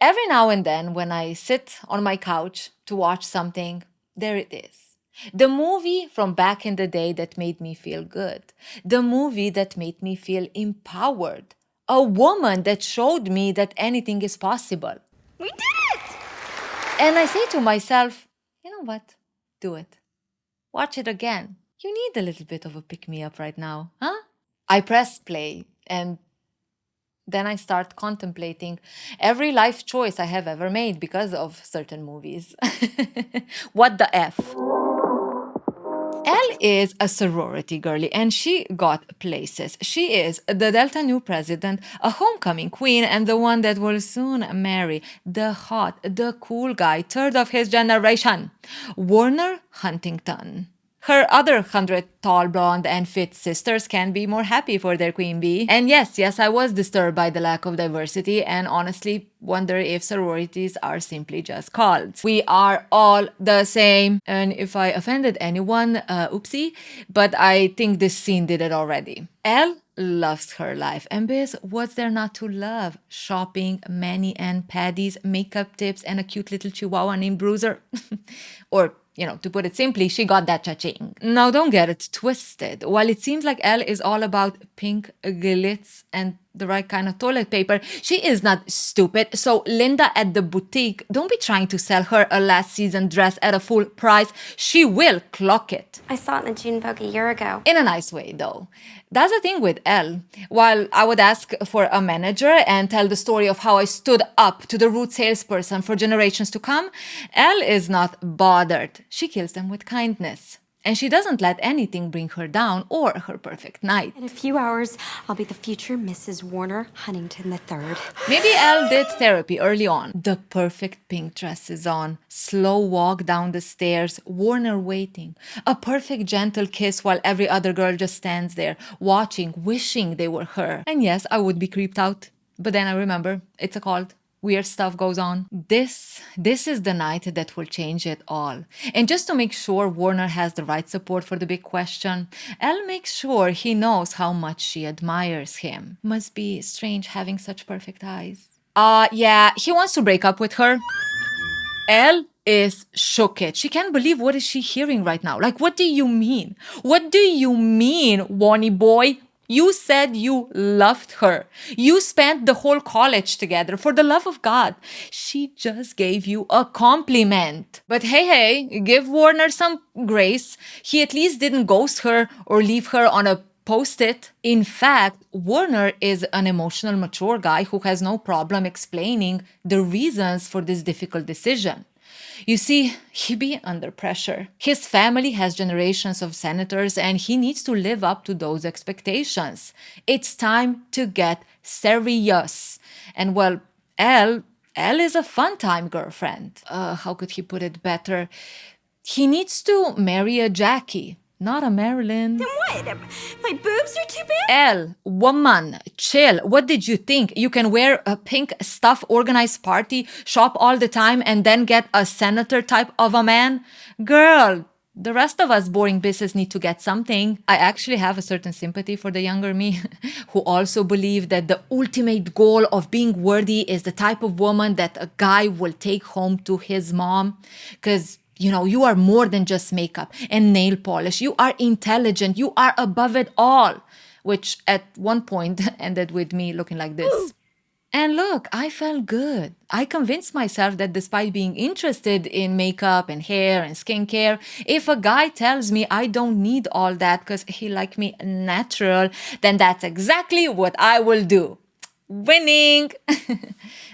Every now and then, when I sit on my couch to watch something, there it is. The movie from back in the day that made me feel good. The movie that made me feel empowered. A woman that showed me that anything is possible. We did it! And I say to myself, you know what? Do it. Watch it again. You need a little bit of a pick-me-up right now, huh? I press play and then I start contemplating every life choice I have ever made because of certain movies. What the F? Elle is a sorority girly and she got places. She is the Delta Nu president, a homecoming queen, and the one that will soon marry the hot, the cool guy, third of his generation, Warner Huntington. Her other 100 tall, blonde, and fit sisters can be more happy for their queen bee. And yes, I was disturbed by the lack of diversity and honestly wonder if sororities are simply just cults. We are all the same. And if I offended anyone, oopsie, but I think this scene did it already. Elle loves her life. And biz, what's there not to love? Shopping, mani and paddies, makeup tips, and a cute little chihuahua named Bruiser. Or to put it simply, she got that cha-ching. Now, don't get it twisted. While it seems like Elle is all about pink glitz and the right kind of toilet paper, she is not stupid. So Linda at the boutique, don't be trying to sell her a last season dress at a full price. She will clock it. I saw it in the June Vogue a year ago. In a nice way, though. That's the thing with Elle. While I would ask for a manager and tell the story of how I stood up to the rude salesperson for generations to come, Elle is not bothered. She kills them with kindness. And she doesn't let anything bring her down or her perfect night. In a few hours, I'll be the future Mrs. Warner Huntington III. Maybe Elle did therapy early on. The perfect pink dress is on. Slow walk down the stairs. Warner waiting. A perfect gentle kiss while every other girl just stands there, watching, wishing they were her. And yes, I would be creeped out. But then I remember, it's a cult. Weird stuff goes on. This is the night that will change it all. And just to make sure Warner has the right support for the big question, Elle makes sure he knows how much she admires him. Must be strange having such perfect eyes. Yeah, he wants to break up with her. Elle is shooked. She can't believe what is she hearing right now. Like, what do you mean? What do you mean, Wonny boy? You said you loved her. You spent the whole college together. For the love of God, she just gave you a compliment. But hey, give Warner some grace. He at least didn't ghost her or leave her on a post-it. In fact, Warner is an emotional, mature guy who has no problem explaining the reasons for this difficult decision. You see, he be under pressure. His family has generations of senators and he needs to live up to those expectations. It's time to get serious. And well, Elle is a fun-time girlfriend. How could he put it better? He needs to marry a Jackie, not a Marilyn. Then what? My boobs are too big? Elle, woman, chill. What did you think? You can wear a pink stuff, organized party, shop all the time, and then get a senator type of a man? Girl, the rest of us boring bitches need to get something. I actually have a certain sympathy for the younger me, who also believe that the ultimate goal of being worthy is the type of woman that a guy will take home to his mom. Because you are more than just makeup and nail polish. You are intelligent. You are above it all. Which at one point ended with me looking like this. And look, I felt good. I convinced myself that despite being interested in makeup and hair and skincare, if a guy tells me I don't need all that because he like me natural, then that's exactly what I will do. Winning!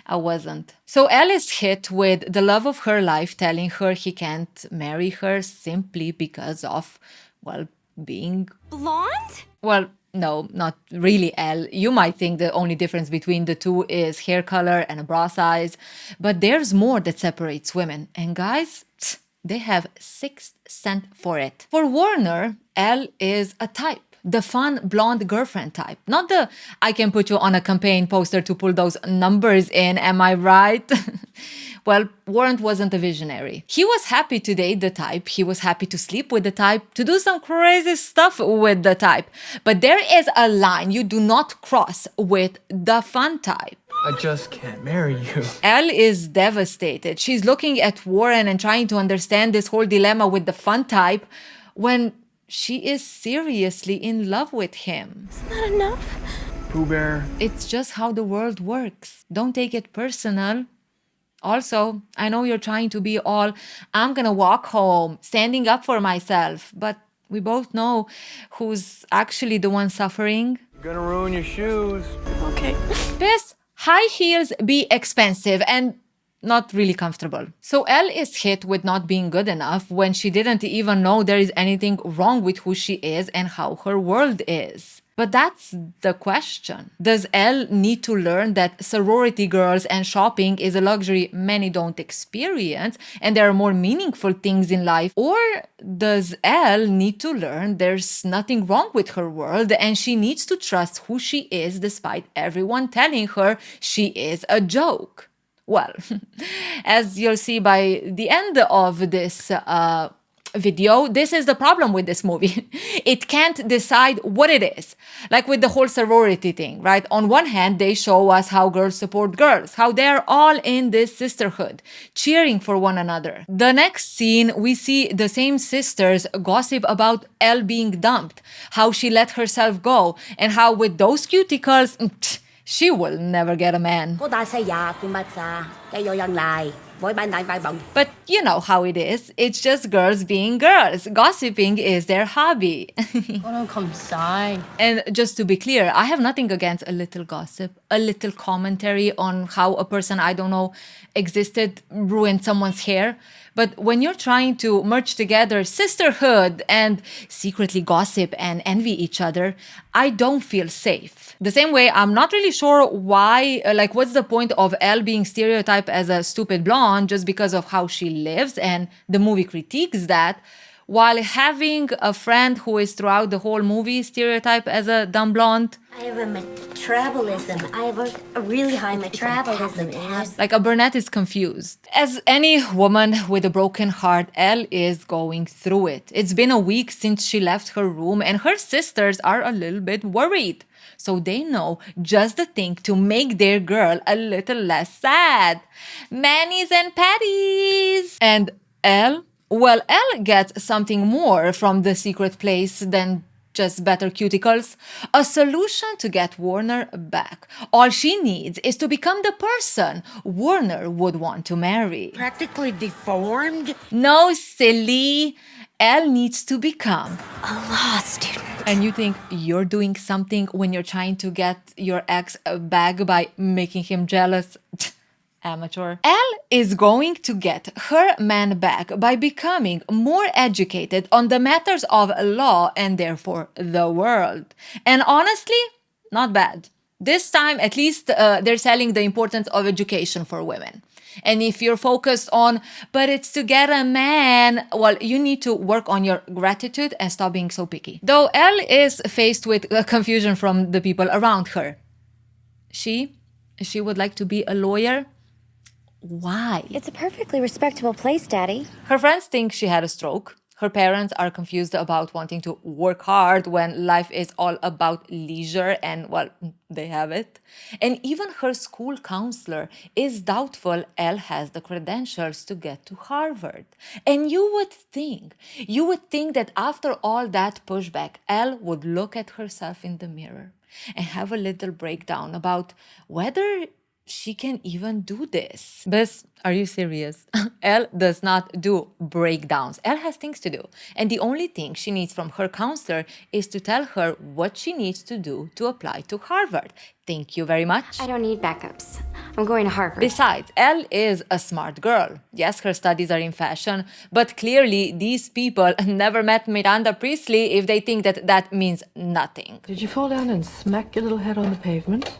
I wasn't. So Elle is hit with the love of her life telling her he can't marry her simply because of, being blonde? Well, no, not really Elle. You might think the only difference between the two is hair color and a bra size, but there's more that separates women. And guys, they have sixth sense for it. For Warner, Elle is a type. The fun blonde girlfriend type. Not the I can put you on a campaign poster to pull those numbers in, am I right? Well, Warren wasn't a visionary. He was happy to date the type. He was happy to sleep with the type, to do some crazy stuff with the type. But there is a line you do not cross with the fun type. I just can't marry you. Elle is devastated. She's looking at Warren and trying to understand this whole dilemma with the fun type when she is seriously in love with him. Isn't that enough? Pooh Bear. It's just how the world works. Don't take it personal. Also, I know you're trying to be all, I'm gonna walk home, standing up for myself, but we both know who's actually the one suffering. You're gonna ruin your shoes. Okay. This high heels be expensive and not really comfortable. So Elle is hit with not being good enough when she didn't even know there is anything wrong with who she is and how her world is. But that's the question. Does Elle need to learn that sorority girls and shopping is a luxury many don't experience and there are more meaningful things in life? Or does Elle need to learn there's nothing wrong with her world and she needs to trust who she is despite everyone telling her she is a joke? Well, as you'll see by the end of this video, this is the problem with this movie. It can't decide what it is. Like with the whole sorority thing, right? On one hand, they show us how girls support girls, how they're all in this sisterhood, cheering for one another. The next scene, we see the same sisters gossip about Elle being dumped, how she let herself go, and how with those cuticles, she will never get a man. But you know how it is. It's just girls being girls. Gossiping is their hobby. And just to be clear, I have nothing against a little gossip, a little commentary on how a person I don't know existed, ruined someone's hair. But when you're trying to merge together sisterhood and secretly gossip and envy each other, I don't feel safe. The same way, I'm not really sure why, what's the point of Elle being stereotyped as a stupid blonde just because of how she lives, and the movie critiques that, while having a friend who is throughout the whole movie stereotyped as a dumb blonde. I have a metabolism. I have a really high metabolism. Like a brunette is confused. As any woman with a broken heart, Elle is going through it. It's been a week since she left her room and her sisters are a little bit worried. So they know just the thing to make their girl a little less sad. Manis and patties. And Elle? Well, Elle gets something more from the secret place than just better cuticles. A solution to get Warner back. All she needs is to become the person Warner would want to marry. Practically deformed? No, silly. Elle needs to become A law student. And you think you're doing something when you're trying to get your ex back by making him jealous? Amateur. Elle is going to get her man back by becoming more educated on the matters of law and therefore the world. And honestly, not bad. This time, at least, they're selling the importance of education for women. And if you're focused on, but it's to get a man, well, you need to work on your gratitude and stop being so picky. Though Elle is faced with confusion from the people around her. She would like to be a lawyer. Why? It's a perfectly respectable place, Daddy. Her friends think she had a stroke. Her parents are confused about wanting to work hard when life is all about leisure and, well, they have it. And even her school counselor is doubtful Elle has the credentials to get to Harvard. And you would think that after all that pushback, Elle would look at herself in the mirror and have a little breakdown about whether she can even do this. But are you serious? Elle does not do breakdowns. Elle has things to do. And the only thing she needs from her counselor is to tell her what she needs to do to apply to Harvard. Thank you very much. I don't need backups. I'm going to Harvard. Besides, Elle is a smart girl. Yes, her studies are in fashion, but clearly these people never met Miranda Priestley if they think that that means nothing. Did you fall down and smack your little head on the pavement?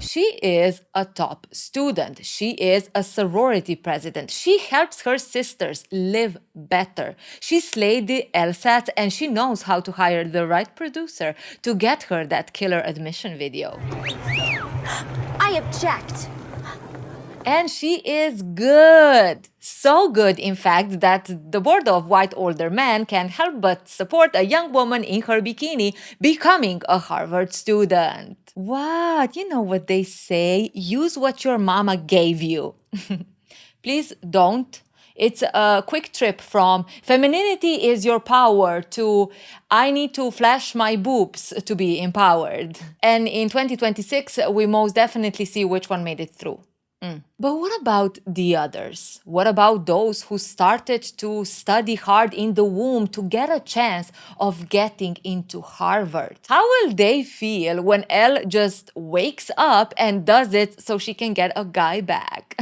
She is a top student. She is a sorority president. She helps her sisters live better. She slayed the LSATs and she knows how to hire the right producer to get her that killer admission video. I object. And she is good. So good, in fact, that the board of white older men can't help but support a young woman in her bikini becoming a Harvard student. What? You know what they say? Use what your mama gave you. Please don't. It's a quick trip from femininity is your power to I need to flash my boobs to be empowered. And in 2026, we most definitely see which one made it through. But what about the others? What about those who started to study hard in the womb to get a chance of getting into Harvard? How will they feel when Elle just wakes up and does it so she can get a guy back?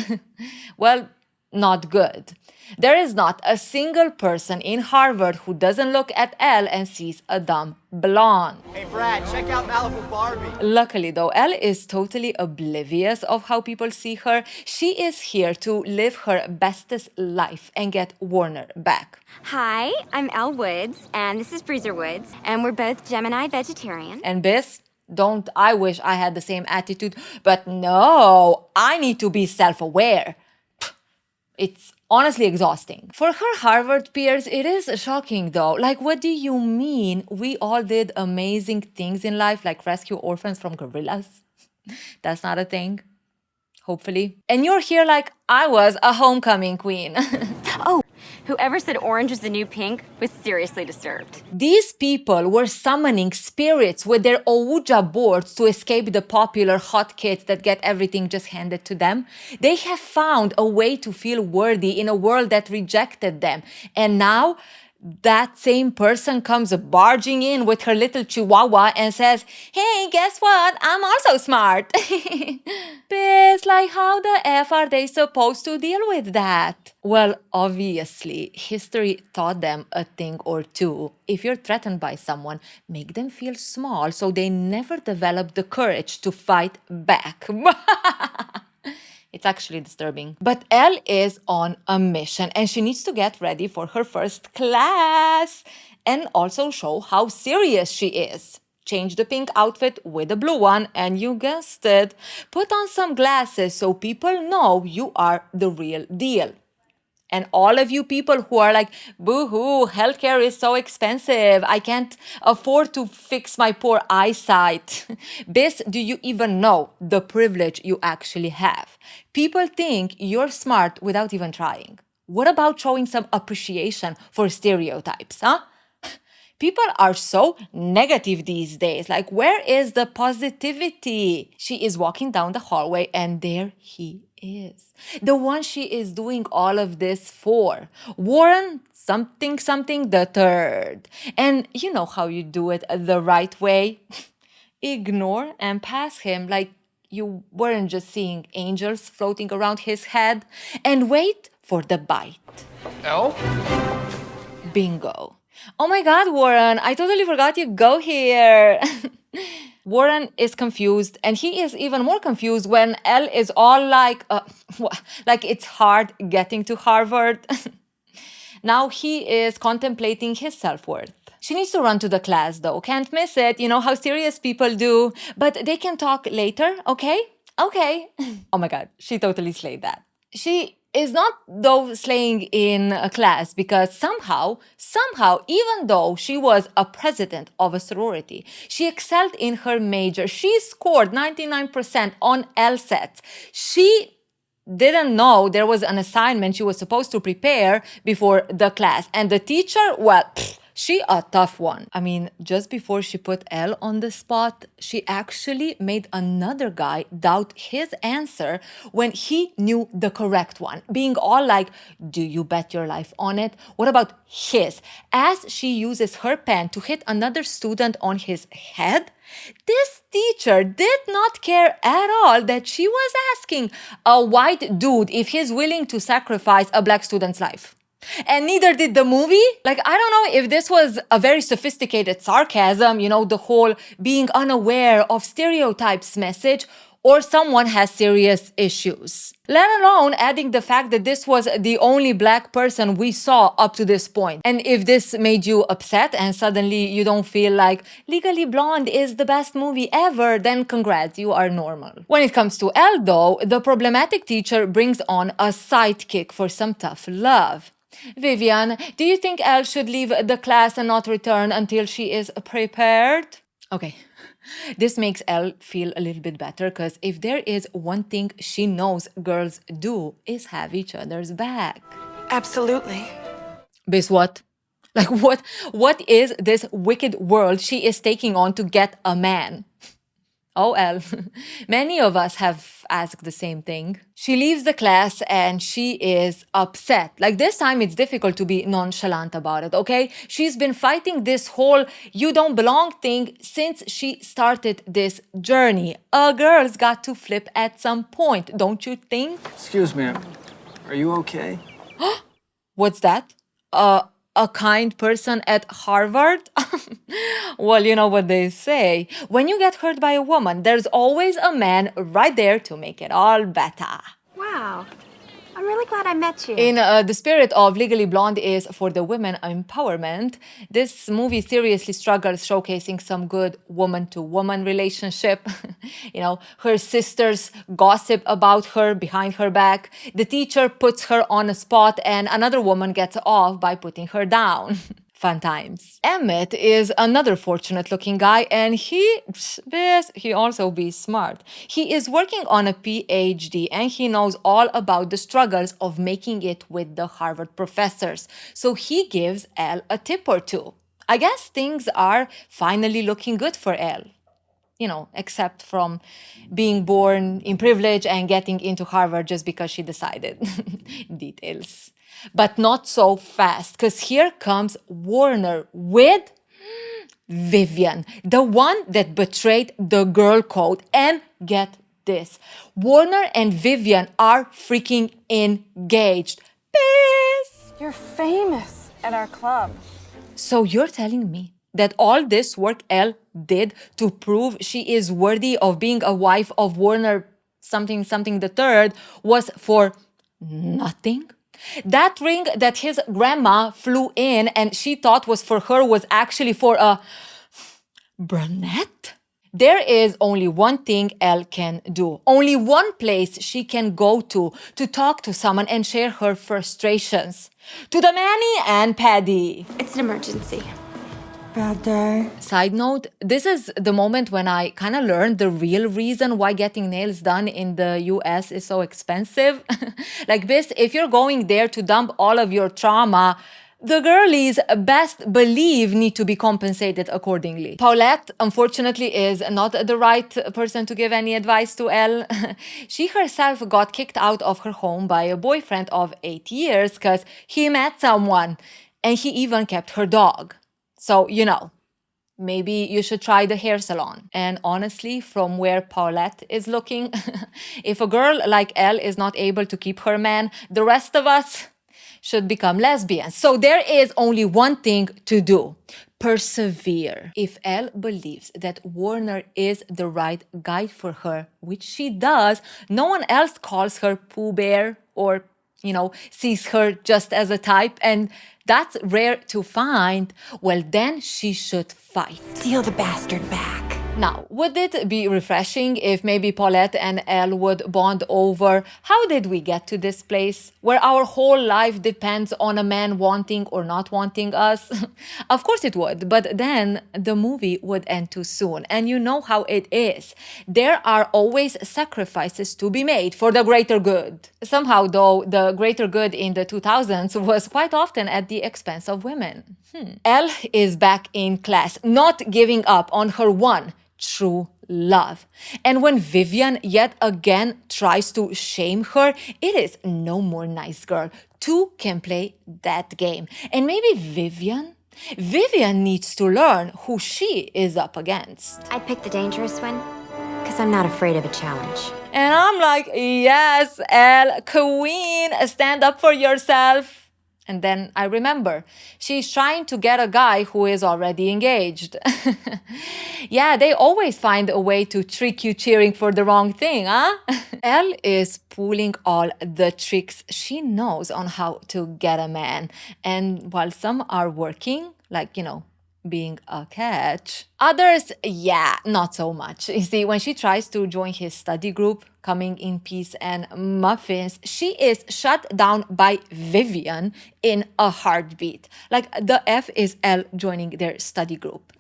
Well, not good. There is not a single person in Harvard who doesn't look at Elle and sees a dumb blonde. Hey, Brad, check out Malibu Barbie. Luckily, though, Elle is totally oblivious of how people see her. She is here to live her bestest life and get Warner back. Hi, I'm Elle Woods, and this is Breezer Woods, and we're both Gemini vegetarian. And Biss, don't I wish I had the same attitude, but no, I need to be self-aware. It's honestly exhausting. For her Harvard peers, it is shocking though. Like, what do you mean we all did amazing things in life, like rescue orphans from gorillas? That's not a thing. Hopefully. And you're here like I was a homecoming queen. Whoever said orange was the new pink was seriously disturbed. These people were summoning spirits with their Ouija boards to escape the popular hot kids that get everything just handed to them. They have found a way to feel worthy in a world that rejected them. And now, that same person comes barging in with her little chihuahua and says, hey, guess what? I'm also smart. Biz, like, how the F are they supposed to deal with that? Well, obviously, history taught them a thing or two. If you're threatened by someone, make them feel small so they never develop the courage to fight back. It's actually disturbing. But Elle is on a mission and she needs to get ready for her first class and also show how serious she is. Change the pink outfit with a blue one and you guessed it, put on some glasses so people know you are the real deal. And all of you people who are like, boo-hoo, healthcare is so expensive. I can't afford to fix my poor eyesight. This, do you even know the privilege you actually have? People think you're smart without even trying. What about showing some appreciation for stereotypes, huh? People are so negative these days. Like, where is the positivity? She is walking down the hallway and there he is. The one she is doing all of this for. Warren something the third. And you know how you do it the right way? Ignore and pass him like you weren't just seeing angels floating around his head. And wait for the bite. Elle? Bingo. Oh my God, Warren, I totally forgot you go here. Warren is confused, and he is even more confused when Elle is all like it's hard getting to Harvard. Now he is contemplating his self-worth. She needs to run to the class, though. Can't miss it. You know how serious people do. But they can talk later, okay? Okay. Oh my God, she totally slayed that. She is not, though, slaying in a class because somehow, even though she was a president of a sorority, she excelled in her major. She scored 99% on LSATs. She didn't know there was an assignment she was supposed to prepare before the class. And the teacher, well, she a tough one. I mean, just before she put Elle on the spot, she actually made another guy doubt his answer when he knew the correct one. Being all like, do you bet your life on it? What about his? As she uses her pen to hit another student on his head, this teacher did not care at all that she was asking a white dude if he's willing to sacrifice a black student's life. And neither did the movie. Like, I don't know if this was a very sophisticated sarcasm, you know, the whole being unaware of stereotypes message, or someone has serious issues. Let alone adding the fact that this was the only black person we saw up to this point. And if this made you upset and suddenly you don't feel like Legally Blonde is the best movie ever, then congrats, you are normal. When it comes to Elle, though, the problematic teacher brings on a sidekick for some tough love. Vivian, do you think Elle should leave the class and not return until she is prepared? Okay, This makes Elle feel a little bit better because if there is one thing she knows girls do is have each other's back. Absolutely. Bis what? Like what is this wicked world she is taking on to get a man? Oh, Elle. Many of us have asked the same thing. She leaves the class and she is upset. Like this time it's difficult to be nonchalant about it, okay? She's been fighting this whole you don't belong thing since she started this journey. A girl's got to flip at some point, don't you think? Excuse me. Are you okay? What's that? A kind person at Harvard? Well, you know what they say. When you get hurt by a woman, there's always a man right there to make it all better. Wow. I'm really glad I met you. In the spirit of Legally Blonde is for the women empowerment, this movie seriously struggles showcasing some good woman-to-woman relationship. Her sisters gossip about her behind her back. The teacher puts her on a spot and another woman gets off by putting her down. Fun times. Emmett is another fortunate-looking guy, and he also be smart. He is working on a PhD, and he knows all about the struggles of making it with the Harvard professors. So he gives Elle a tip or two. I guess things are finally looking good for Elle. Except from being born in privilege and getting into Harvard just because she decided. Details. But not so fast, because here comes Warner with Vivian, the one that betrayed the girl code. And get this, Warner and Vivian are freaking engaged. Peace! You're famous at our club. So you're telling me that all this work Elle did to prove she is worthy of being a wife of Warner something the third was for nothing? That ring that his grandma flew in and she thought was for her was actually for a brunette? There is only one thing Elle can do, only one place she can go to talk to someone and share her frustrations. To the Manny and Paddy. It's an emergency. Bad day. Side note, this is the moment when I kind of learned the real reason why getting nails done in the US is so expensive. Like this, if you're going there to dump all of your trauma, the girlies best believe need to be compensated accordingly. Paulette, unfortunately, is not the right person to give any advice to Elle. She herself got kicked out of her home by a boyfriend of 8 years because he met someone and he even kept her dog. So, maybe you should try the hair salon. And honestly, from where Paulette is looking, if a girl like Elle is not able to keep her man, the rest of us should become lesbians. So there is only one thing to do. Persevere. If Elle believes that Warner is the right guy for her, which she does, no one else calls her Pooh Bear or, sees her just as a type, and that's rare to find, well, then she should fight. Steal the bastard back. Now, would it be refreshing if maybe Paulette and Elle would bond over how did we get to this place where our whole life depends on a man wanting or not wanting us? Of course it would, but then the movie would end too soon. And you know how it is. There are always sacrifices to be made for the greater good. Somehow, though, the greater good in the 2000s was quite often at the expense of women. Elle is back in class, not giving up on her one true love. And when Vivian yet again tries to shame her, it is no more nice girl. Two can play that game. And maybe Vivian needs to learn who she is up against. I'd pick the dangerous one, because I'm not afraid of a challenge. And I'm like, yes, Elle, queen, stand up for yourself. And then I remember, she's trying to get a guy who is already engaged. Yeah, they always find a way to trick you cheering for the wrong thing, huh? Elle is pulling all the tricks she knows on how to get a man. And while some are working, like, being a catch. Others, yeah, not so much. You see, when she tries to join his study group, Coming in Peace and Muffins, she is shut down by Vivian in a heartbeat. Like, the F is Elle joining their study group.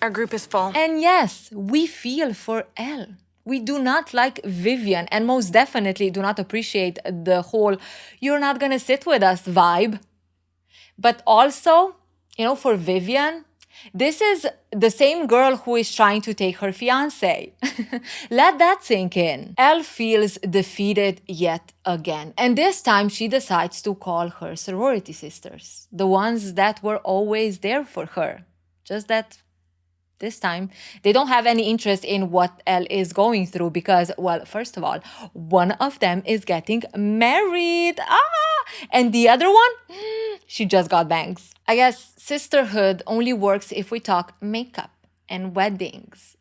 Our group is full. And yes, we feel for Elle. We do not like Vivian and most definitely do not appreciate the whole "you're not gonna sit with us" vibe. But also, for Vivian, this is the same girl who is trying to take her fiancé. Let that sink in. Elle feels defeated yet again. And this time she decides to call her sorority sisters, the ones that were always there for her. Just that this time, they don't have any interest in what Elle is going through because, well, first of all, one of them is getting married. And the other one, she just got bangs. I guess sisterhood only works if we talk makeup and weddings.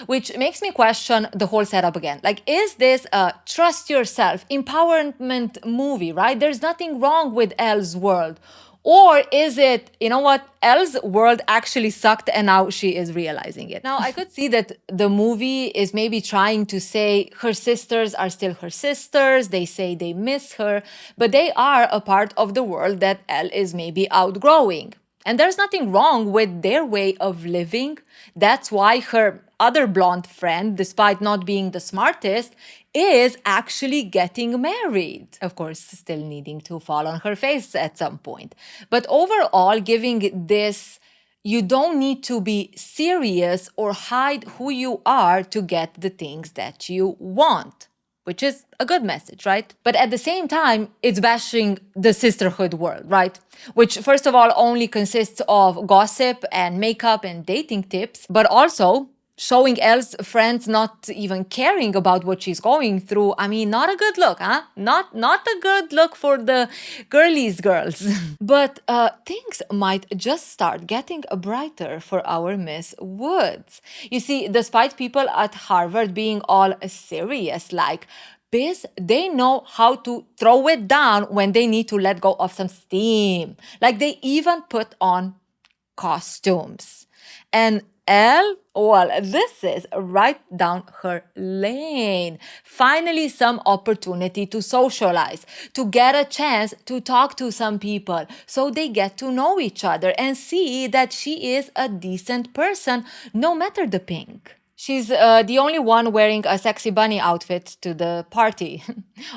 Which makes me question the whole setup again. Like, is this a trust yourself, empowerment movie, right? There's nothing wrong with Elle's world. Or is it, Elle's world actually sucked and now she is realizing it. Now, I could see that the movie is maybe trying to say her sisters are still her sisters. They say they miss her, but they are a part of the world that Elle is maybe outgrowing. And there's nothing wrong with their way of living. That's why her other blonde friend, despite not being the smartest, is actually getting married. Of course, still needing to fall on her face at some point. But overall, giving this, you don't need to be serious or hide who you are to get the things that you want. Which is a good message, right? But at the same time, it's bashing the sisterhood world, right? Which, first of all, only consists of gossip and makeup and dating tips, but also showing Elle's friends not even caring about what she's going through. I mean, not a good look, huh? Not a good look for the girls. But things might just start getting brighter for our Miss Woods. You see, despite people at Harvard being all serious, like, Biz, they know how to throw it down when they need to let go of some steam. Like, they even put on costumes. And Elle, well, this is right down her lane. Finally, some opportunity to socialize, to get a chance to talk to some people so they get to know each other and see that she is a decent person, no matter the pink. She's the only one wearing a sexy bunny outfit to the party,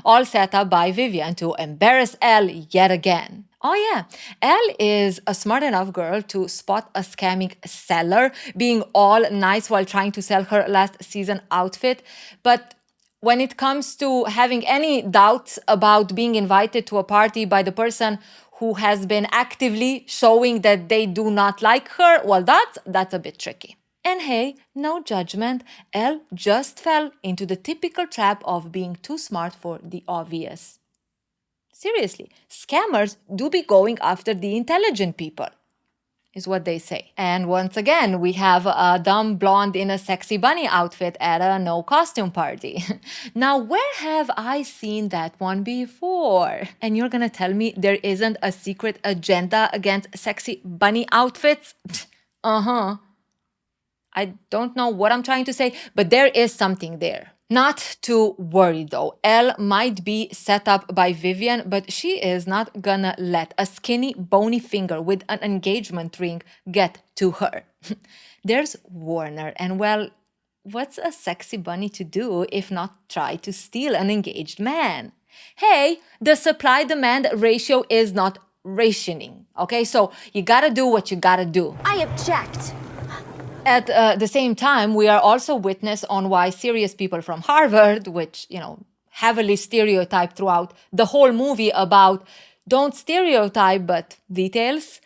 all set up by Vivian to embarrass Elle yet again. Oh yeah, Elle is a smart enough girl to spot a scamming seller being all nice while trying to sell her last season outfit. But when it comes to having any doubts about being invited to a party by the person who has been actively showing that they do not like her, well, that's a bit tricky. And hey, no judgment, Elle just fell into the typical trap of being too smart for the obvious. Seriously, scammers do be going after the intelligent people, is what they say. And once again, we have a dumb blonde in a sexy bunny outfit at a no costume party. Now, where have I seen that one before? And you're gonna tell me there isn't a secret agenda against sexy bunny outfits? Uh-huh. I don't know what I'm trying to say, but there is something there. Not to worry though. Elle might be set up by Vivian, but she is not gonna let a skinny, bony finger with an engagement ring get to her. There's Warner, and well, what's a sexy bunny to do if not try to steal an engaged man? Hey, the supply-demand ratio is not rationing, okay? So you gotta do what you gotta do. I object. At the same time, we are also witness on why serious people from Harvard, which, heavily stereotyped throughout the whole movie about don't stereotype, but details,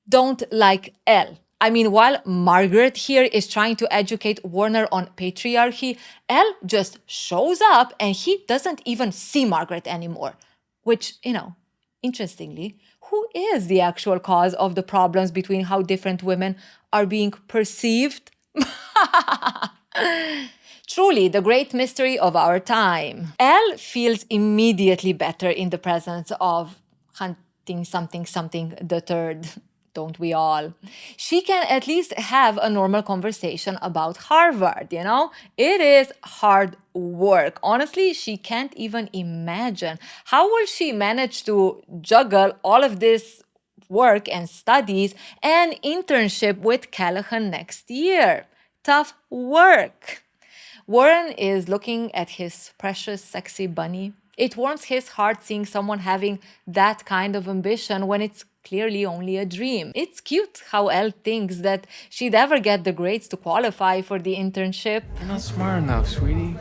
don't like Elle. I mean, while Margaret here is trying to educate Warner on patriarchy, Elle just shows up and he doesn't even see Margaret anymore. Which, interestingly, who is the actual cause of the problems between how different women are being perceived? Truly, the great mystery of our time. Elle feels immediately better in the presence of Hunting something the third. Don't we all? She can at least have a normal conversation about Harvard, you know? It is hard work. Honestly, she can't even imagine how will she manage to juggle all of this work and studies and internship with Callahan next year. Tough work. Warren is looking at his precious, sexy bunny. It warms his heart seeing someone having that kind of ambition when it's clearly only a dream. It's cute how Elle thinks that she'd ever get the grades to qualify for the internship. You're not smart enough, sweetie.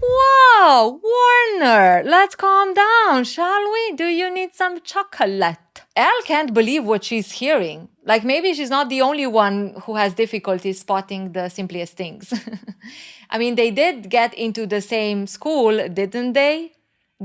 Whoa, Warner, let's calm down, shall we? Do you need some chocolate? Elle can't believe what she's hearing. Like maybe she's not the only one who has difficulty spotting the simplest things. I mean, they did get into the same school, didn't they?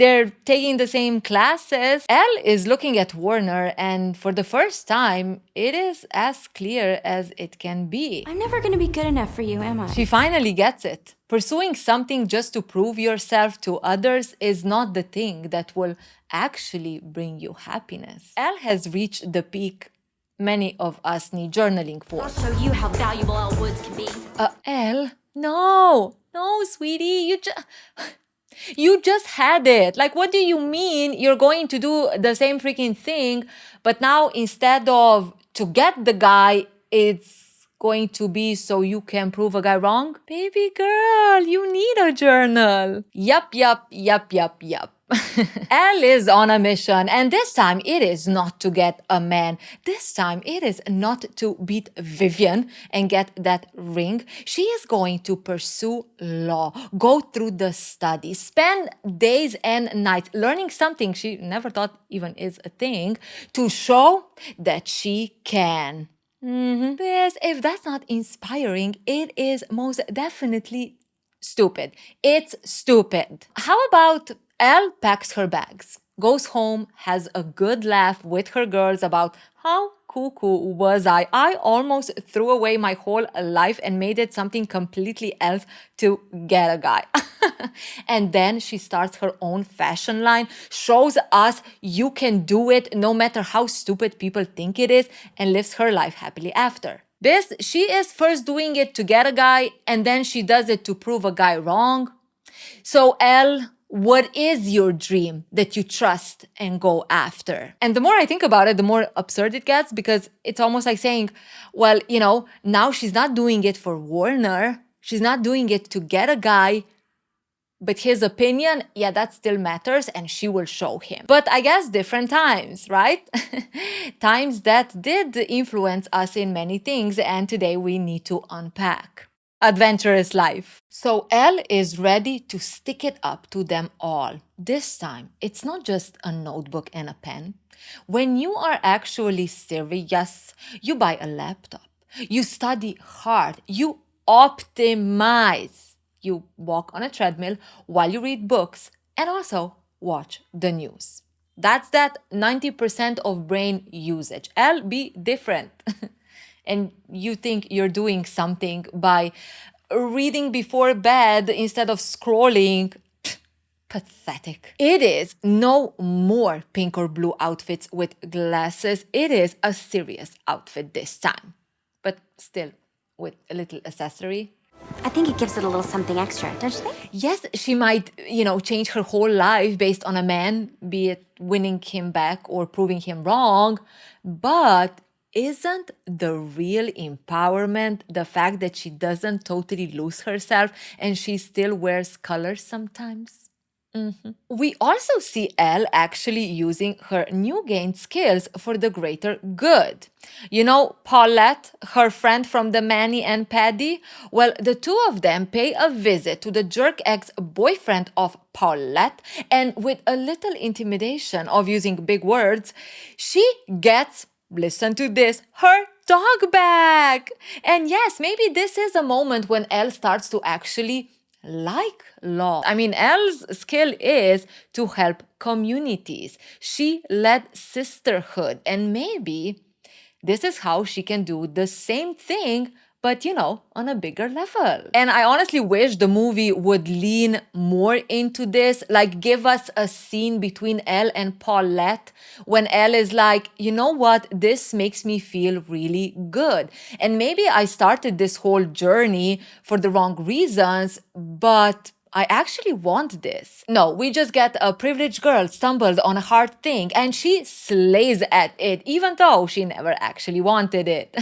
They're taking the same classes. Elle is looking at Warner, and for the first time, it is as clear as it can be. I'm never gonna be good enough for you, am I? She finally gets it. Pursuing something just to prove yourself to others is not the thing that will actually bring you happiness. Elle has reached the peak many of us need journaling for. I'll show you how valuable Elle Woods can be. Elle? No, sweetie, you just had it. Like, what do you mean you're going to do the same freaking thing, but now instead of to get the guy, it's going to be so you can prove a guy wrong? Baby girl, you need a journal. Yup. Elle is on a mission, and this time it is not to get a man. This time it is not to beat Vivian and get that ring. She is going to pursue law, go through the study, spend days and nights learning something she never thought even is a thing to show that she can. Yes, if that's not inspiring, it is most definitely stupid. It's stupid. How about Elle packs her bags, goes home, has a good laugh with her girls about how cuckoo was I. I almost threw away my whole life and made it something completely else to get a guy. And then she starts her own fashion line, shows us you can do it no matter how stupid people think it is, and lives her life happily after. She is first doing it to get a guy, and then she does it to prove a guy wrong. So Elle, what is your dream that you trust and go after? And the more I think about it, the more absurd it gets, because it's almost like saying, well, now she's not doing it for Warner. She's not doing it to get a guy, but his opinion, yeah, that still matters, and she will show him. But I guess different times, right? Times that did influence us in many things, and today we need to unpack. Adventurous life. So Elle is ready to stick it up to them all. This time, it's not just a notebook and a pen. When you are actually serious, you buy a laptop. You study hard. You optimize. You walk on a treadmill while you read books and also watch the news. That's that 90% of brain usage. Elle, be different. And you think you're doing something by reading before bed instead of scrolling. Pathetic. It is no more pink or blue outfits with glasses. It is a serious outfit this time, but still with a little accessory. I think it gives it a little something extra, don't you think? Yes, she might, change her whole life based on a man, be it winning him back or proving him wrong. But isn't the real empowerment the fact that she doesn't totally lose herself and she still wears colors sometimes? We also see Elle actually using her new gained skills for the greater good. Paulette, her friend from the Manny and Paddy? Well, the two of them pay a visit to the jerk ex-boyfriend of Paulette, and with a little intimidation of using big words, she gets, listen to this, her dog back. And yes, maybe this is a moment when Elle starts to actually like law. I mean, Elle's skill is to help communities. She led sisterhood, and maybe this is how she can do the same thing, but on a bigger level. And I honestly wish the movie would lean more into this, like give us a scene between Elle and Paulette when Elle is like, you know what, this makes me feel really good. And maybe I started this whole journey for the wrong reasons, but I actually want this. No, we just get a privileged girl stumbled on a hard thing and she slays at it, even though she never actually wanted it.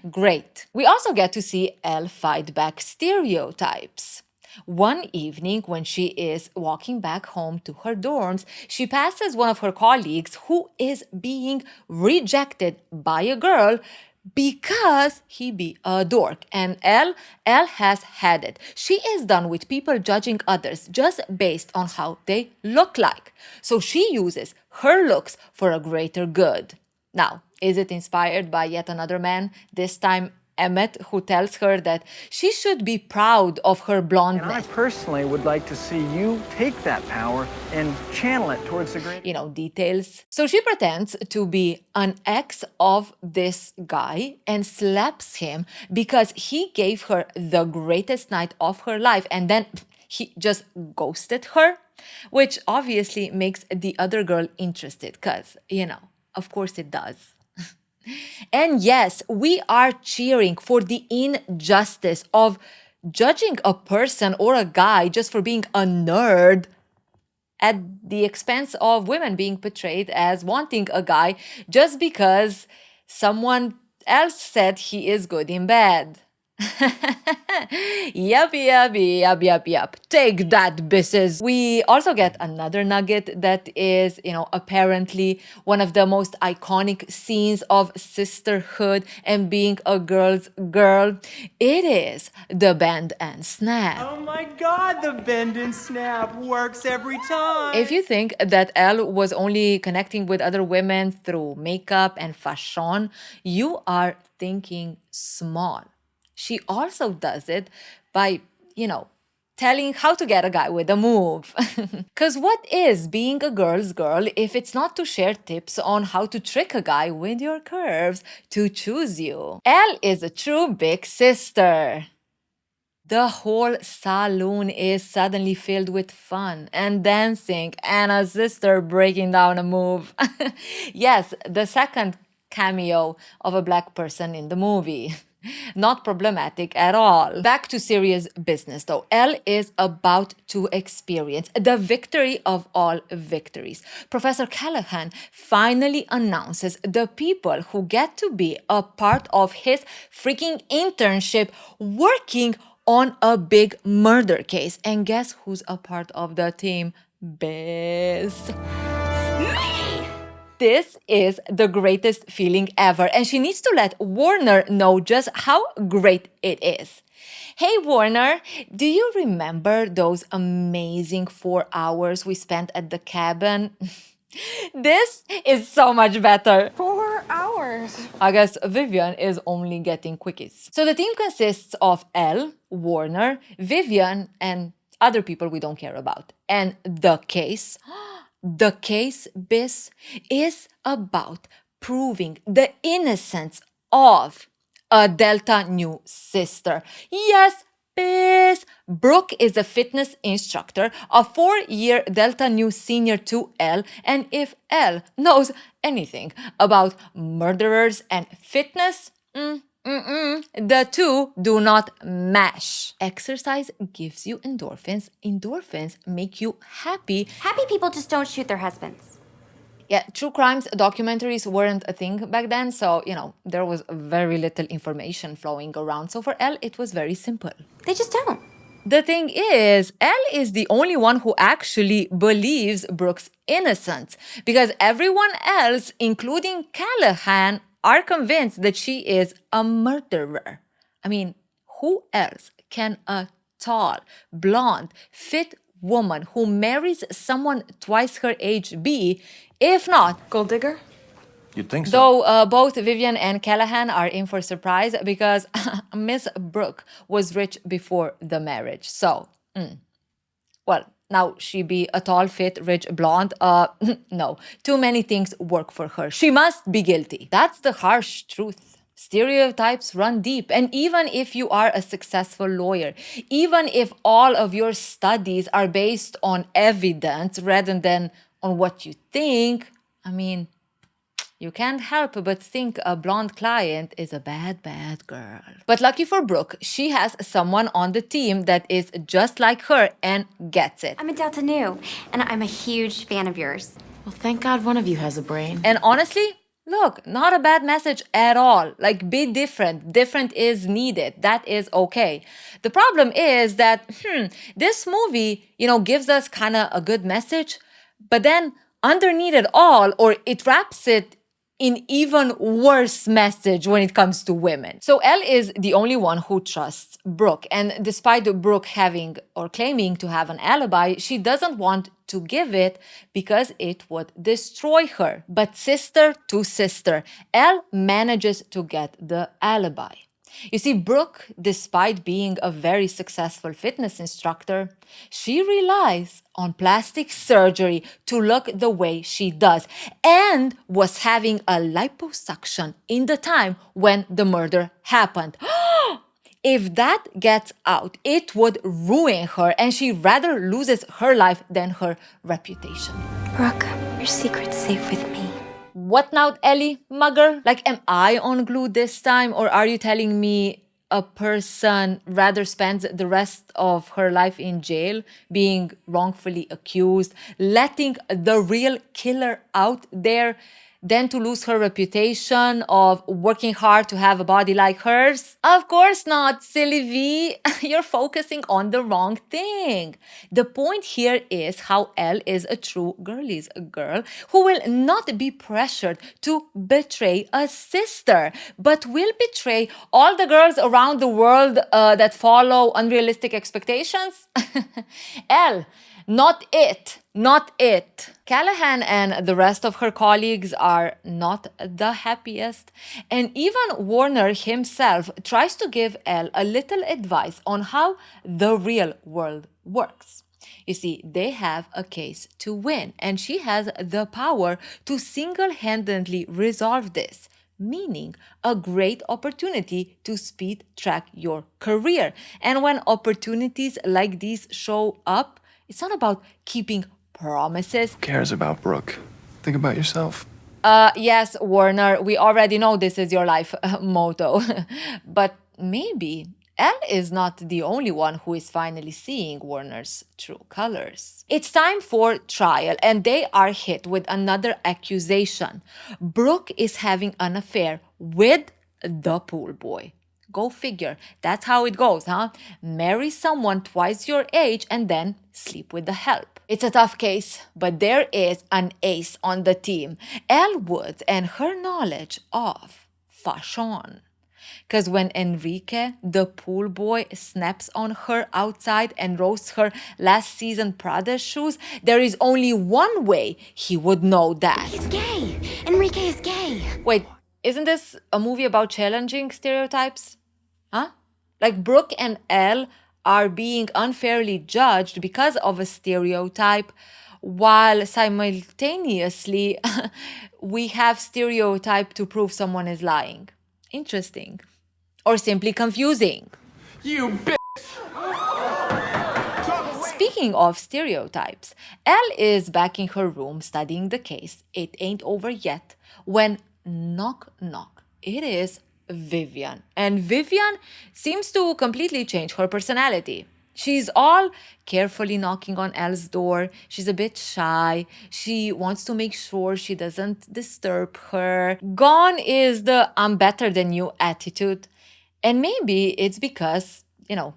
Great. We also get to see Elle fight back stereotypes. One evening, when she is walking back home to her dorms, she passes one of her colleagues who is being rejected by a girl because he be a dork. And Elle has had it. She is done with people judging others just based on how they look like. So she uses her looks for a greater good. Now, is it inspired by yet another man, this time Emmett, who tells her that she should be proud of her And I blondness? personally would like to see you take that power and channel it towards the great. Details. So she pretends to be an ex of this guy and slaps him because he gave her the greatest night of her life and then he just ghosted her, which obviously makes the other girl interested because, of course it does. And yes, we are cheering for the injustice of judging a person or a guy just for being a nerd at the expense of women being portrayed as wanting a guy just because someone else said he is good in bed. Yup. Take that, bisses. We also get another nugget that is, apparently one of the most iconic scenes of sisterhood and being a girl's girl. It is the bend and snap. Oh my god, the bend and snap works every time. If you think that Elle was only connecting with other women through makeup and fashion, you are thinking small. She also does it by, telling how to get a guy with a move. Because what is being a girl's girl if it's not to share tips on how to trick a guy with your curves to choose you? Elle is a true big sister. The whole saloon is suddenly filled with fun and dancing and a sister breaking down a move. Yes, the second cameo of a black person in the movie. Not problematic at all. Back to serious business though. Elle is about to experience the victory of all victories. Professor Callahan finally announces the people who get to be a part of his freaking internship working on a big murder case. And guess who's a part of the team? Biz. This is the greatest feeling ever, and she needs to let Warner know just how great it is. Hey Warner, do you remember those amazing 4 hours we spent at the cabin? This is so much better. 4 hours. I guess Vivian is only getting quickies. So the team consists of Elle, Warner, Vivian, and other people we don't care about. And the case Biz, is about proving the innocence of a Delta Nu sister. Yes, Biz. Brooke is a fitness instructor, a 4-year Delta Nu senior to Elle, and if Elle knows anything about murderers and fitness, the two do not mash. Exercise gives you endorphins. Endorphins make you happy. Happy people just don't shoot their husbands. Yeah, true crimes documentaries weren't a thing back then, so, there was very little information flowing around. So for Elle, it was very simple. They just don't. The thing is, Elle is the only one who actually believes Brooke's innocence because everyone else, including Callahan, are convinced that she is a murderer. I mean, who else can a tall, blonde, fit woman who marries someone twice her age be, if not Gold digger? You'd think so. Though both Vivian and Callahan are in for surprise because Miss Brooke was rich before the marriage. So, well, now she be a tall, fit, rich, blonde. No, too many things work for her. She must be guilty. That's the harsh truth. Stereotypes run deep. And even if you are a successful lawyer, even if all of your studies are based on evidence rather than on what you think, I mean, you can't help but think a blonde client is a bad, bad girl. But lucky for Brooke, she has someone on the team that is just like her and gets it. I'm a Delta Nu, and I'm a huge fan of yours. Well, thank God one of you has a brain. And honestly, look, not a bad message at all. Like, be different. Different is needed. That is okay. The problem is that, this movie, gives us kind of a good message, but then underneath it all, or it wraps it in even worse message when it comes to women. So Elle is the only one who trusts Brooke. And despite Brooke having or claiming to have an alibi, she doesn't want to give it because it would destroy her. But sister to sister, Elle manages to get the alibi. You see, Brooke, despite being a very successful fitness instructor, she relies on plastic surgery to look the way she does and was having a liposuction in the time when the murder happened. If that gets out, it would ruin her, and she rather loses her life than her reputation. Brooke, your secret's safe with me. What now, Ellie, mugger? Like, am I on glue this time? Or are you telling me a person rather spends the rest of her life in jail, being wrongfully accused, letting the real killer out there, than to lose her reputation of working hard to have a body like hers? Of course not, silly V. You're focusing on the wrong thing. The point here is how Elle is a true girlie's girl who will not be pressured to betray a sister, but will betray all the girls around the world that follow unrealistic expectations. Elle, not it. Not it. Callahan and the rest of her colleagues are not the happiest. And even Warner himself tries to give Elle a little advice on how the real world works. You see, they have a case to win, and she has the power to single-handedly resolve this, meaning a great opportunity to speed track your career. And when opportunities like these show up, it's not about keeping promises. Who cares about Brooke? Think about yourself. Yes, Warner, we already know this is your life motto. But maybe Elle is not the only one who is finally seeing Warner's true colors. It's time for trial, and they are hit with another accusation. Brooke is having an affair with the pool boy. Go figure. That's how it goes, huh? Marry someone twice your age and then sleep with the help. It's a tough case, but there is an ace on the team, Elle Woods, and her knowledge of fashion. Because when Enrique, the pool boy, snaps on her outside and roasts her last season Prada shoes, there is only one way he would know that. He's gay. Enrique is gay. Wait, isn't this a movie about challenging stereotypes? Huh? Like Brooke and Elle are being unfairly judged because of a stereotype, while simultaneously we have stereotype to prove someone is lying. Interesting. Or simply confusing. You bitch! Speaking of stereotypes, Elle is back in her room studying the case. It ain't over yet when knock knock. It is Vivian. And Vivian seems to completely change her personality. She's all carefully knocking on Elle's door. She's a bit shy. She wants to make sure she doesn't disturb her. Gone is the I'm better than you attitude. And maybe it's because,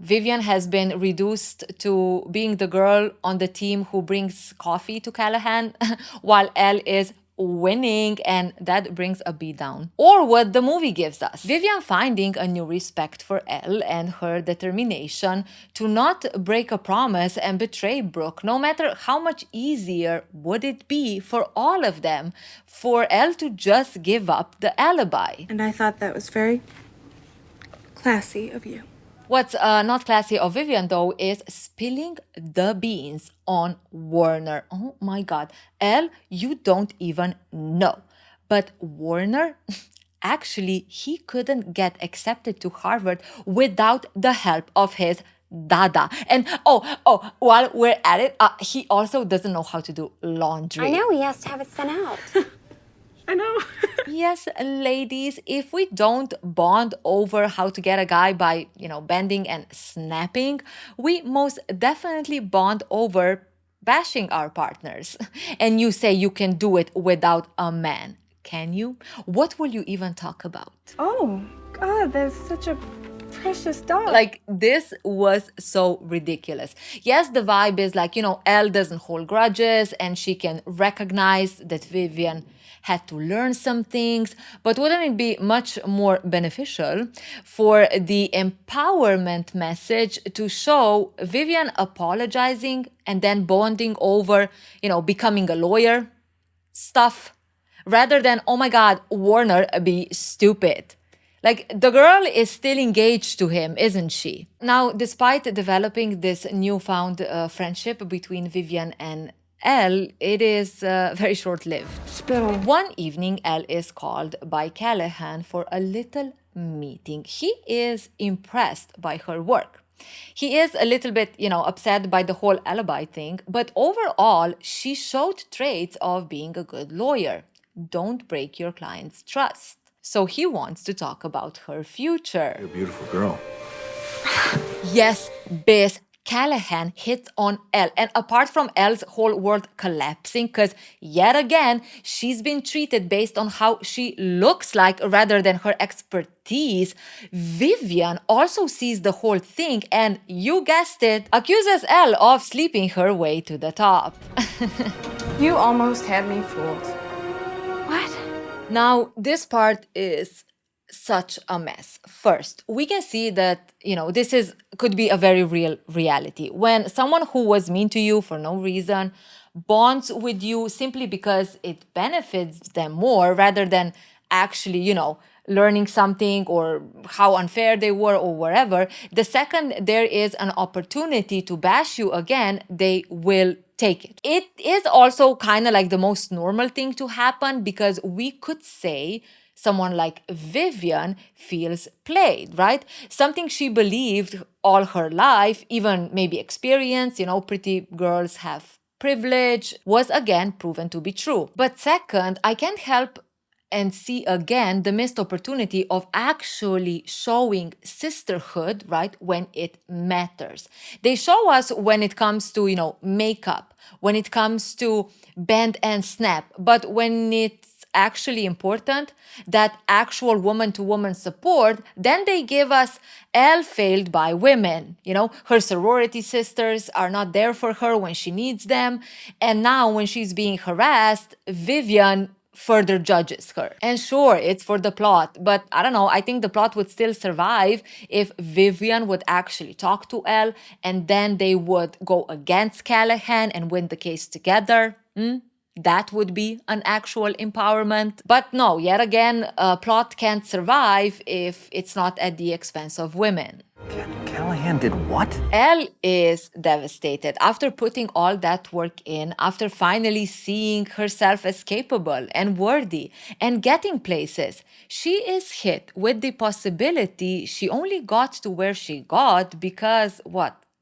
Vivian has been reduced to being the girl on the team who brings coffee to Callahan, while Elle is winning, and that brings a beat down. Or what the movie gives us. Vivian finding a new respect for Elle and her determination to not break a promise and betray Brooke, no matter how much easier would it be for all of them for Elle to just give up the alibi. And I thought that was very classy of you. What's not classy of Vivian, though, is spilling the beans on Warner. Oh my God. Elle, you don't even know. But Warner, Actually, he couldn't get accepted to Harvard without the help of his dada. And while we're at it, he also doesn't know how to do laundry. I know, he has to have it sent out. I know. Yes, ladies, if we don't bond over how to get a guy by, bending and snapping, we most definitely bond over bashing our partners. And you say you can do it without a man. Can you? What will you even talk about? Oh, God, that's such a precious dog. Like, this was so ridiculous. Yes, the vibe is like, Elle doesn't hold grudges and she can recognize that Vivian had to learn some things, but wouldn't it be much more beneficial for the empowerment message to show Vivian apologizing and then bonding over, becoming a lawyer stuff, rather than, oh my God, Warner, be stupid. Like, the girl is still engaged to him, isn't she? Now, despite developing this newfound friendship between Vivian and Elle, it is very short-lived. One evening, Elle is called by Callahan for a little meeting. He is impressed by her work. He is a little bit, upset by the whole alibi thing, but overall, she showed traits of being a good lawyer. Don't break your client's trust. So he wants to talk about her future. You're a beautiful girl. Yes, Biz, Callahan hits on Elle. And apart from Elle's whole world collapsing, because yet again, she's been treated based on how she looks like rather than her expertise, Vivian also sees the whole thing and, you guessed it, accuses Elle of sleeping her way to the top. You almost had me fooled. What? Now, this part is such a mess. First, we can see that, this could be a very real reality. When someone who was mean to you for no reason bonds with you simply because it benefits them more rather than actually, learning something or how unfair they were or whatever, the second there is an opportunity to bash you again, they will take it. It is also kind of like the most normal thing to happen because we could say someone like Vivian feels played, right? Something she believed all her life, even maybe experience, pretty girls have privilege, was again proven to be true. But second, I can't help and see again the missed opportunity of actually showing sisterhood, right, when it matters. They show us when it comes to, makeup, when it comes to bend and snap, but when it's actually important, that actual woman-to-woman support, then they give us Elle failed by women. Her sorority sisters are not there for her when she needs them, and now when she's being harassed, Vivian further judges her. And sure, it's for the plot, but I don't know, I think the plot would still survive if Vivian would actually talk to Elle and then they would go against Callahan and win the case together. That would be an actual empowerment. But no, yet again, a plot can't survive if it's not at the expense of women. Callahan did what? Elle is devastated after putting all that work in, after finally seeing herself as capable and worthy and getting places. She is hit with the possibility she only got to where she got because,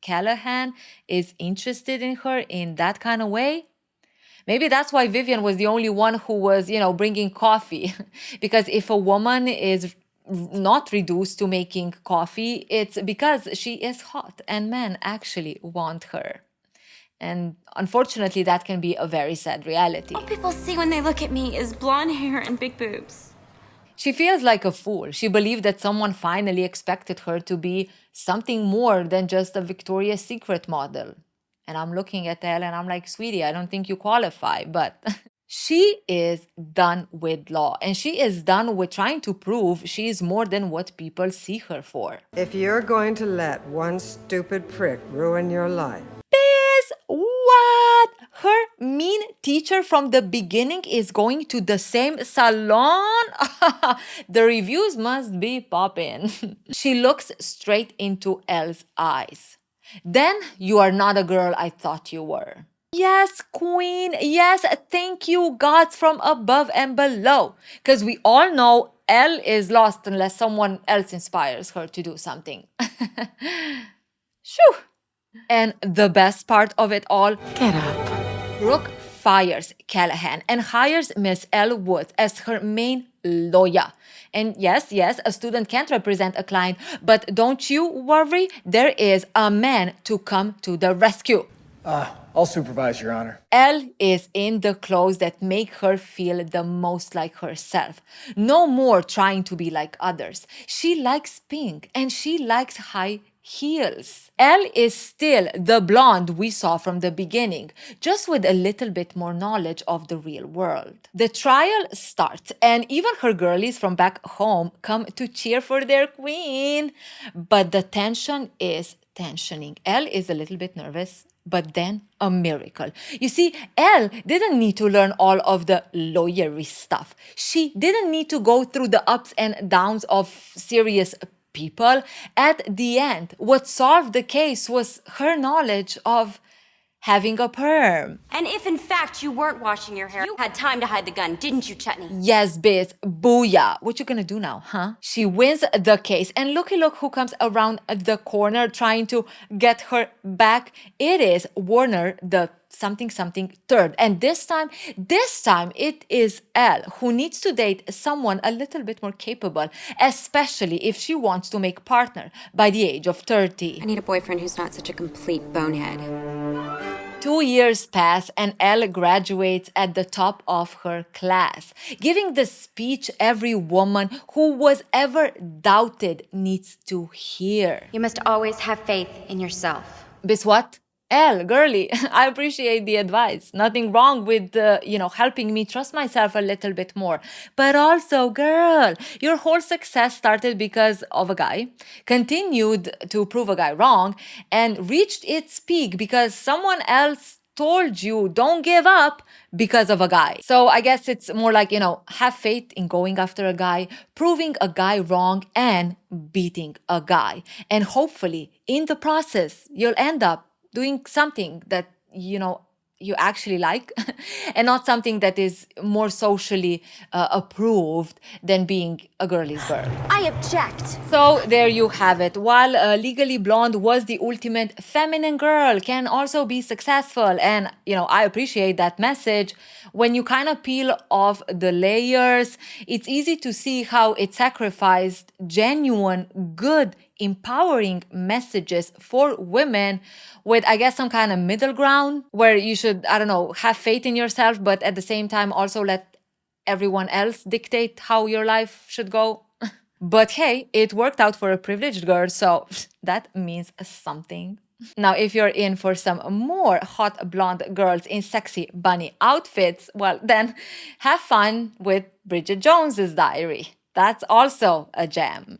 Callahan is interested in her in that kind of way? Maybe that's why Vivian was the only one who was, bringing coffee. Because if a woman is not reduced to making coffee, it's because she is hot and men actually want her. And unfortunately, that can be a very sad reality. All people see when they look at me is blonde hair and big boobs. She feels like a fool. She believed that someone finally expected her to be something more than just a Victoria's Secret model. And I'm looking at Elle and I'm like, sweetie, I don't think you qualify. But she is done with law. And she is done with trying to prove she is more than what people see her for. If you're going to let one stupid prick ruin your life. Biz, what? Her mean teacher from the beginning is going to the same salon? The reviews must be poppin'. She looks straight into Elle's eyes. Then you are not a girl I thought you were. Yes, queen. Yes, thank you, gods from above and below. Because we all know Elle is lost unless someone else inspires her to do something. Shoo! And the best part of it all, Get up. Brooke fires Callahan and hires Miss Elle Woods as her main lawyer. And yes, a student can't represent a client, but don't you worry, there is a man to come to the rescue. I'll supervise, Your Honor. Elle is in the clothes that make her feel the most like herself. No more trying to be like others. She likes pink and she likes high heels. Elle is still the blonde we saw from the beginning, just with a little bit more knowledge of the real world. The trial starts, and even her girlies from back home come to cheer for their queen. But the tension is tensioning. Elle is a little bit nervous, but then a miracle. You see, Elle didn't need to learn all of the lawyery stuff. She didn't need to go through the ups and downs of serious people. At the end, what solved the case was her knowledge of having a perm. And if in fact you weren't washing your hair, you had time to hide the gun, didn't you, Chutney? Yes, biz, booyah. What you gonna do now, huh? She wins the case, and look who comes around the corner trying to get her back. It is Warner, the something third. And this time it is Elle who needs to date someone a little bit more capable, especially if she wants to make partner by the age of 30. I need a boyfriend who's not such a complete bonehead. 2 years pass and Elle graduates at the top of her class, giving the speech every woman who was ever doubted needs to hear. You must always have faith in yourself. Bis what? Elle, girly, I appreciate the advice. Nothing wrong with, helping me trust myself a little bit more. But also, girl, your whole success started because of a guy, continued to prove a guy wrong, and reached its peak because someone else told you don't give up because of a guy. So I guess it's more like, have faith in going after a guy, proving a guy wrong, and beating a guy. And hopefully, in the process, you'll end up doing something that, you actually like and not something that is more socially approved than being a girly's girl. I object. So there you have it. While Legally Blonde was the ultimate feminine girl, can also be successful. And, I appreciate that message. When you kind of peel off the layers, it's easy to see how it sacrificed genuine, good, empowering messages for women with, I guess, some kind of middle ground where you should, have faith in yourself, but at the same time also let everyone else dictate how your life should go. But hey, it worked out for a privileged girl, so that means something. Now, if you're in for some more hot blonde girls in sexy bunny outfits, well, then have fun with Bridget Jones's Diary. That's also a gem.